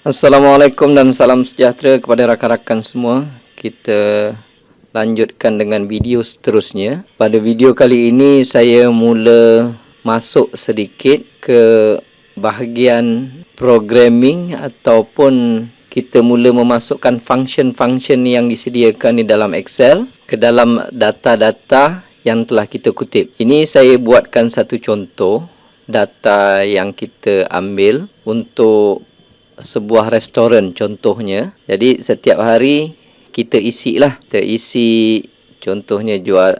Assalamualaikum dan salam sejahtera kepada rakan-rakan semua. Kita lanjutkan dengan video seterusnya. Pada video kali ini saya mula masuk sedikit ke bahagian programming ataupun kita mula memasukkan function-function yang disediakan di dalam Excel ke dalam data-data yang telah kita kutip. Ini saya buatkan satu contoh data yang kita ambil untuk sebuah restoran contohnya. Jadi setiap hari kita isilah. Kita isi contohnya jual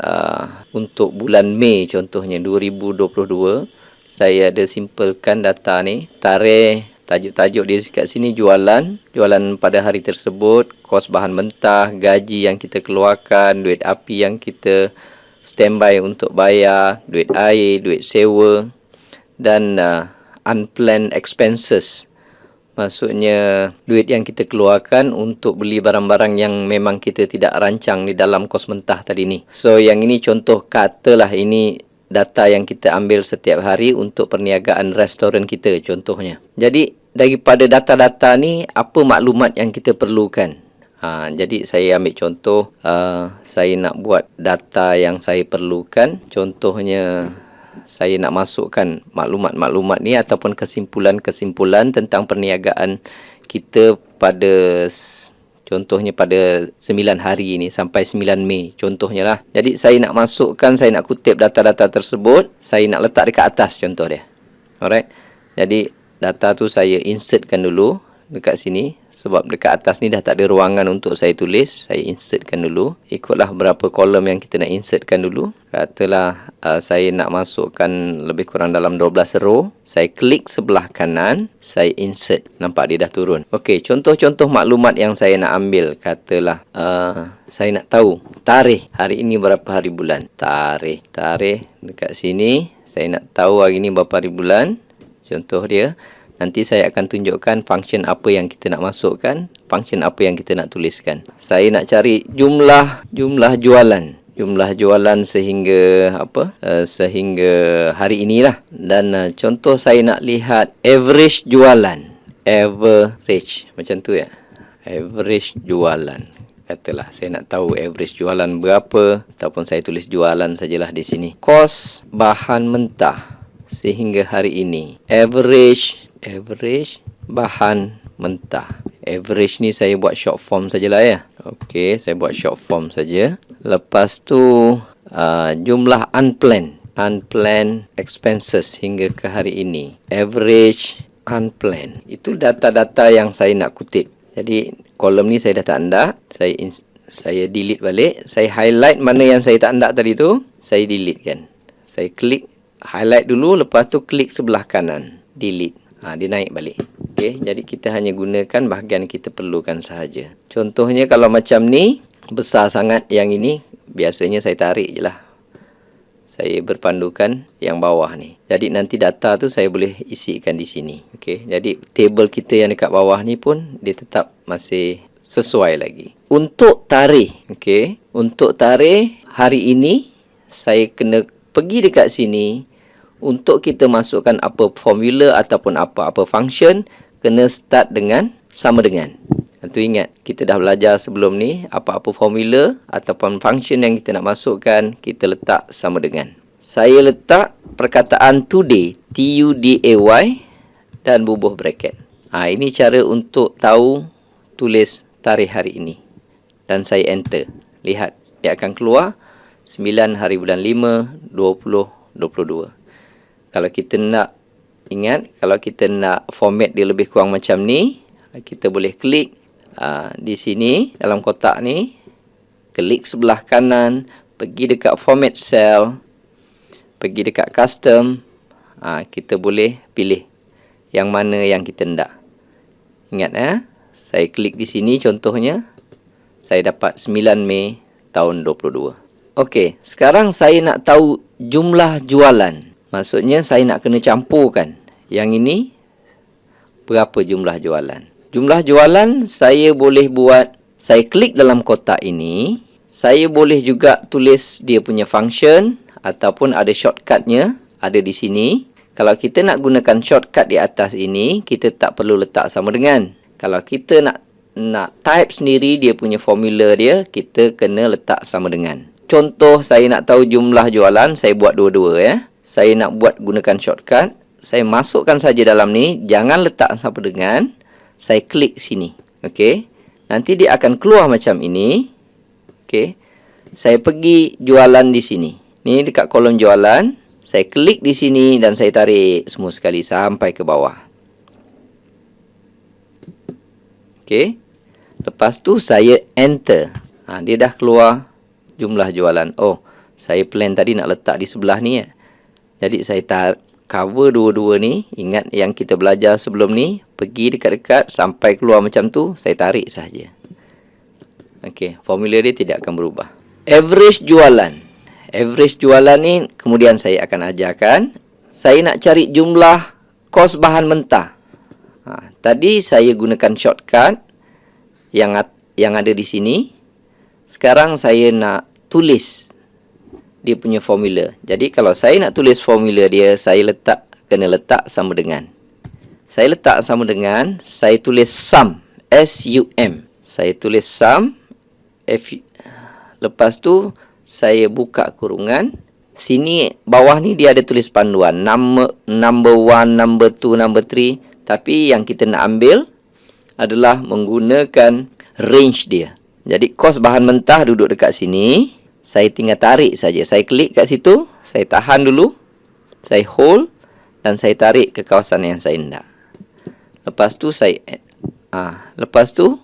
untuk bulan Mei contohnya 2022. Saya ada simpelkan data ni. Tarikh, tajuk-tajuk dia kat sini jualan pada hari tersebut, kos bahan mentah, gaji yang kita keluarkan, duit api yang kita standby untuk bayar, duit air, duit sewa dan unplanned expenses. Maksudnya duit yang kita keluarkan untuk beli barang-barang yang memang kita tidak rancang di dalam kos mentah tadi ni. So yang ini contoh katalah ini data yang kita ambil setiap hari untuk perniagaan restoran kita contohnya. Jadi daripada data-data ni apa maklumat yang kita perlukan? Jadi saya ambil contoh, saya nak buat data yang saya perlukan. Contohnya saya nak masukkan maklumat-maklumat ni ataupun kesimpulan-kesimpulan tentang perniagaan kita pada contohnya pada 9 hari ini sampai 9 Mei contohnya lah. Jadi saya nak masukkan, saya nak kutip data-data tersebut, saya nak letak dekat atas contoh dia. Alright. Jadi data tu saya insertkan dulu dekat sini. Sebab dekat atas ni dah tak ada ruangan untuk saya tulis, saya insertkan dulu. Ikutlah berapa kolom yang kita nak insertkan dulu. Katalah saya nak masukkan lebih kurang dalam 12 row. Saya klik sebelah kanan, saya insert. Nampak dia dah turun. Okey, contoh-contoh maklumat yang saya nak ambil. Katalah saya nak tahu tarikh hari ini berapa hari bulan. Tarikh dekat sini. Saya nak tahu hari ini berapa hari bulan. Contoh dia. Nanti saya akan tunjukkan function apa yang kita nak masukkan, function apa yang kita nak tuliskan. Saya nak cari jumlah jualan. Jumlah jualan sehingga sehingga hari inilah. Dan contoh saya nak lihat average jualan. Average. Macam tu ya. Average jualan. Katalah saya nak tahu average jualan berapa ataupun saya tulis jualan sajalah di sini. Kos bahan mentah sehingga hari ini. Average bahan mentah. Average ni saya buat short form sajalah ya. Okey, saya buat short form saja. Lepas tu jumlah unplanned expenses hingga ke hari ini. Average unplanned. Itu data-data yang saya nak kutip. Jadi kolom ni saya dah tak anda. Saya delete balik. Saya highlight mana yang saya tak anda tadi tu. Saya delete kan. Saya klik highlight dulu. Lepas tu klik sebelah kanan. Delete. Dia naik balik. Okey, jadi kita hanya gunakan bahagian kita perlukan sahaja. Contohnya kalau macam ni, besar sangat yang ini, biasanya saya tarik je lah. Saya berpandukan yang bawah ni. Jadi nanti data tu saya boleh isikan di sini. Okey, jadi table kita yang dekat bawah ni pun, dia tetap masih sesuai lagi. Untuk tarikh, okey, untuk tarikh hari ini, saya kena pergi dekat sini. Untuk kita masukkan apa formula ataupun apa-apa function, kena start dengan sama dengan. Tentu ingat, kita dah belajar sebelum ni, apa-apa formula ataupun function yang kita nak masukkan, kita letak sama dengan. Saya letak perkataan today, T-U-D-A-Y dan bubuh bracket. Ini cara untuk tahu tulis tarikh hari ini. Dan saya enter. Lihat, dia akan keluar 9 hari bulan 5, 2022. Kalau kita nak, ingat, kalau kita nak format dia lebih kurang macam ni, kita boleh klik di sini, dalam kotak ni, klik sebelah kanan, pergi dekat format cell, pergi dekat custom, kita boleh pilih yang mana yang kita nak. Ingat saya klik di sini contohnya, saya dapat 9 Mei tahun 22. Okey, sekarang saya nak tahu jumlah jualan. Maksudnya saya nak kena campurkan. Yang ini berapa jumlah jualan. Jumlah jualan saya boleh buat. Saya klik dalam kotak ini. Saya boleh juga tulis dia punya function. Ataupun ada shortcutnya. Ada di sini. Kalau kita nak gunakan shortcut di atas ini, kita tak perlu letak sama dengan. Kalau kita nak type sendiri dia punya formula dia, kita kena letak sama dengan. Contoh, saya nak tahu jumlah jualan, saya buat dua-dua ya. Saya nak buat gunakan shortcut, saya masukkan saja dalam ni, jangan letak sama dengan, saya klik sini. Okey. Nanti dia akan keluar macam ini. Okey. Saya pergi jualan di sini. Ni dekat kolom jualan, saya klik di sini dan saya tarik semua sekali sampai ke bawah. Okey. Lepas tu saya enter. Dia dah keluar jumlah jualan. Oh, saya plan tadi nak letak di sebelah ni ya. Jadi saya cover dua-dua ni. Ingat yang kita belajar sebelum ni, pergi dekat-dekat sampai keluar macam tu, saya tarik sahaja. Okey, formula dia tidak akan berubah. Average jualan. Average jualan ni kemudian saya akan ajarkan. Saya nak cari jumlah kos bahan mentah. Tadi saya gunakan shortcut yang ada di sini. Sekarang saya nak tulis dia punya formula. Jadi kalau saya nak tulis formula dia, saya kena letak sama dengan. Saya letak sama dengan, saya tulis sum, S-U-M. Saya tulis sum, lepas tu saya buka kurungan. Sini bawah ni dia ada tulis panduan number 1, number 2, number 3. Tapi yang kita nak ambil adalah menggunakan range dia. Jadi kos bahan mentah duduk dekat sini. Saya tinggal tarik saja. Saya klik kat situ, saya tahan dulu, saya hold dan saya tarik ke kawasan yang saya nak. Lepas tu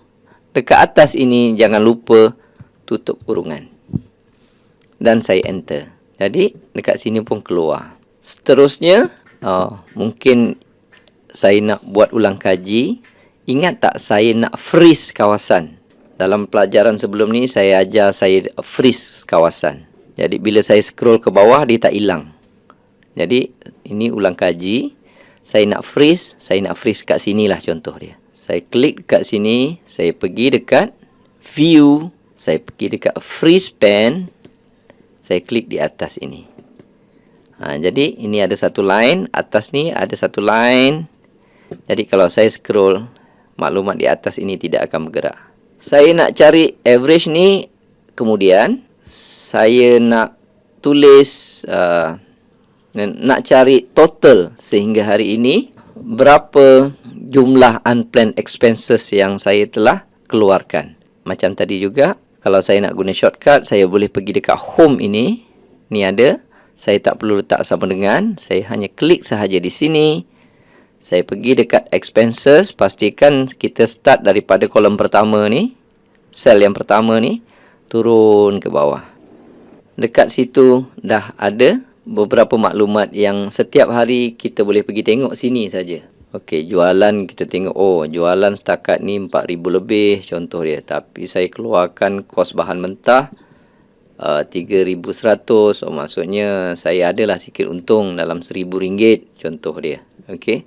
dekat atas ini jangan lupa tutup kurungan. Dan saya enter. Jadi dekat sini pun keluar. Seterusnya, mungkin saya nak buat ulang kaji. Ingat tak saya nak freeze kawasan? Dalam pelajaran sebelum ni saya ajar saya freeze kawasan. Jadi bila saya scroll ke bawah dia tak hilang. Jadi ini ulang kaji. Saya nak freeze kat sini lah contoh dia. Saya klik dekat sini, saya pergi dekat view, saya pergi dekat freeze pen. Saya klik di atas ini. Jadi ini ada satu line, atas ni ada satu line. Jadi kalau saya scroll, maklumat di atas ini tidak akan bergerak. Saya nak cari average ni, kemudian saya nak tulis, nak cari total sehingga hari ini, berapa jumlah unplanned expenses yang saya telah keluarkan. Macam tadi juga, kalau saya nak guna shortcut, saya boleh pergi dekat home ini. Ni ada. Saya tak perlu letak sama dengan. Saya hanya klik sahaja di sini. Saya pergi dekat expenses. Pastikan kita start daripada kolom pertama ni. Sel yang pertama ni. Turun ke bawah. Dekat situ dah ada beberapa maklumat yang setiap hari kita boleh pergi tengok sini saja. Okey, jualan kita tengok, jualan setakat ni 4,000 lebih contoh dia. Tapi saya keluarkan kos bahan mentah 3,100. Maksudnya saya adalah sikit untung dalam RM1,000 contoh dia. Okey.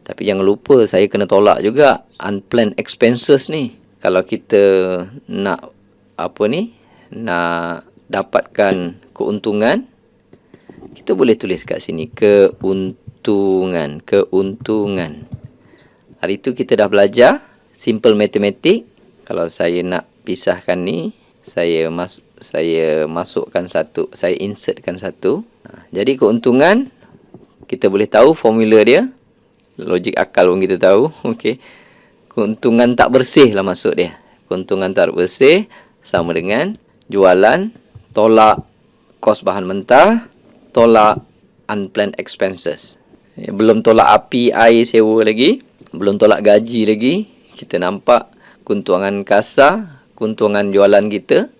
Tapi jangan lupa saya kena tolak juga unplanned expenses ni. Kalau kita nak nak dapatkan keuntungan, kita boleh tulis kat sini keuntungan. Hari tu kita dah belajar simple matematik. Kalau saya nak pisahkan ni, saya masukkan satu, saya insertkan satu. Jadi keuntungan kita boleh tahu formula dia. Logik akal pun kita tahu. Okey. Keuntungan tak bersih lah maksud dia. Keuntungan tak bersih sama dengan jualan tolak kos bahan mentah, tolak unplanned expenses. Belum tolak api, air, sewa lagi. Belum tolak gaji lagi. Kita nampak keuntungan kasar, keuntungan jualan kita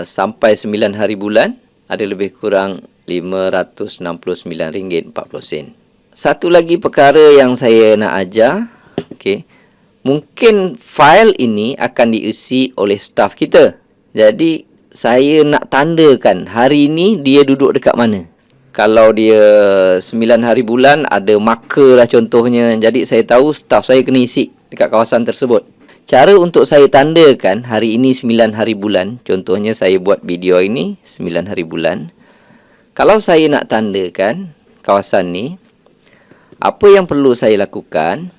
sampai 9 hari bulan ada lebih kurang RM569.40. Satu lagi perkara yang saya nak ajar. Okay. Mungkin fail ini akan diisi oleh staf kita. Jadi saya nak tandakan hari ini dia duduk dekat mana. Kalau dia 9 hari bulan, ada marker lah contohnya. Jadi saya tahu staf saya kena isi dekat kawasan tersebut. Cara untuk saya tandakan hari ini 9 hari bulan. Contohnya saya buat video ini 9 hari bulan. Kalau saya nak tandakan kawasan ni, apa yang perlu saya lakukan?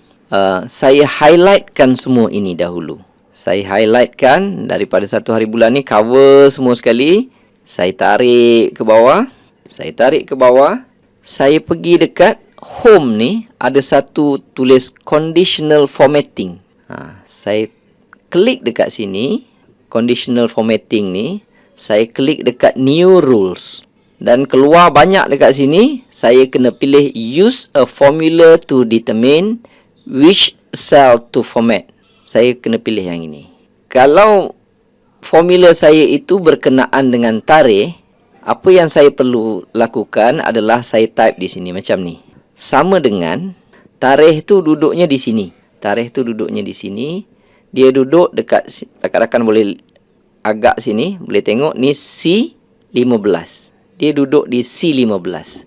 Saya highlightkan semua ini dahulu. Saya highlightkan daripada 1 hari bulan ni, cover semua sekali. Saya tarik ke bawah. Saya tarik ke bawah. Saya pergi dekat home ni, ada satu tulis conditional formatting. Saya klik dekat sini, conditional formatting ni. Saya klik dekat new rules. Dan keluar banyak dekat sini. Saya kena pilih use a formula to determine which cell to format. Saya kena pilih yang ini. Kalau formula saya itu berkenaan dengan tarikh, apa yang saya perlu lakukan adalah saya type di sini macam ni. Sama dengan tarikh tu duduknya di sini. Tarikh tu duduknya di sini. Dia duduk dekat, rakan-rakan boleh agak sini, boleh tengok ni C15. Dia duduk di C15.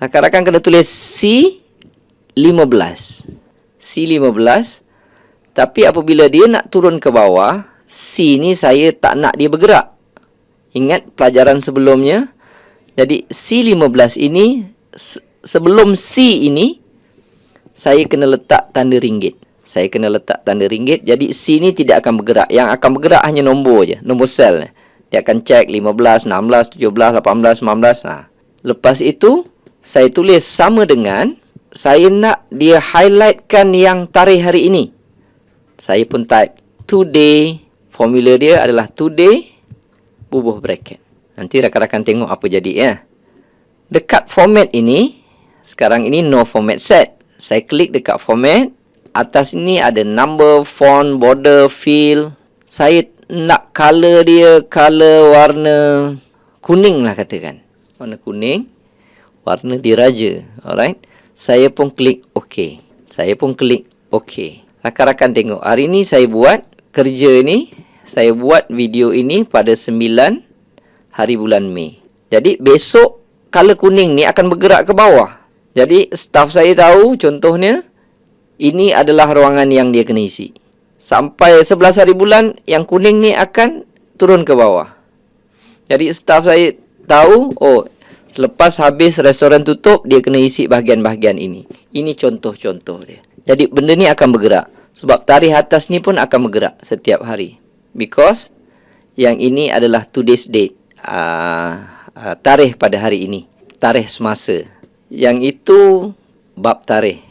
Rakan-rakan kena tulis C15. C15. Tapi apabila dia nak turun ke bawah, C ni saya tak nak dia bergerak. Ingat pelajaran sebelumnya. Jadi C15 ini, sebelum C ini, saya kena letak tanda ringgit. Saya kena letak tanda ringgit. Jadi C ni tidak akan bergerak. Yang akan bergerak hanya nombor je. Nombor sel. Dia akan cek 15, 16, 17, 18, 19. Lepas itu, saya tulis sama dengan, saya nak dia highlightkan yang tarikh hari ini. Saya pun type today. Formula dia adalah today, bubuh bracket. Nanti rakan-rakan tengok apa jadi ya. Dekat format ini, sekarang ini no format set. Saya klik dekat format. Atas ini ada number, font, border, fill. Saya nak color dia, color warna kuning lah katakan. Warna kuning. Warna diraja. Alright. Saya pun klik OK. Saya pun klik OK. Rakan-rakan tengok. Hari ini saya buat kerja ini. Saya buat video ini pada 9 hari bulan Mei. Jadi besok color kuning ni akan bergerak ke bawah. Jadi staff saya tahu contohnya. Ini adalah ruangan yang dia kena isi. Sampai 11 hari bulan, yang kuning ni akan turun ke bawah. Jadi staff saya tahu, oh, selepas habis restoran tutup, dia kena isi bahagian-bahagian ini. Ini contoh-contoh dia. Jadi benda ni akan bergerak. Sebab tarikh atas ni pun akan bergerak setiap hari. Because yang ini adalah today's date. Tarikh pada hari ini. Tarikh semasa. Yang itu bab tarikh.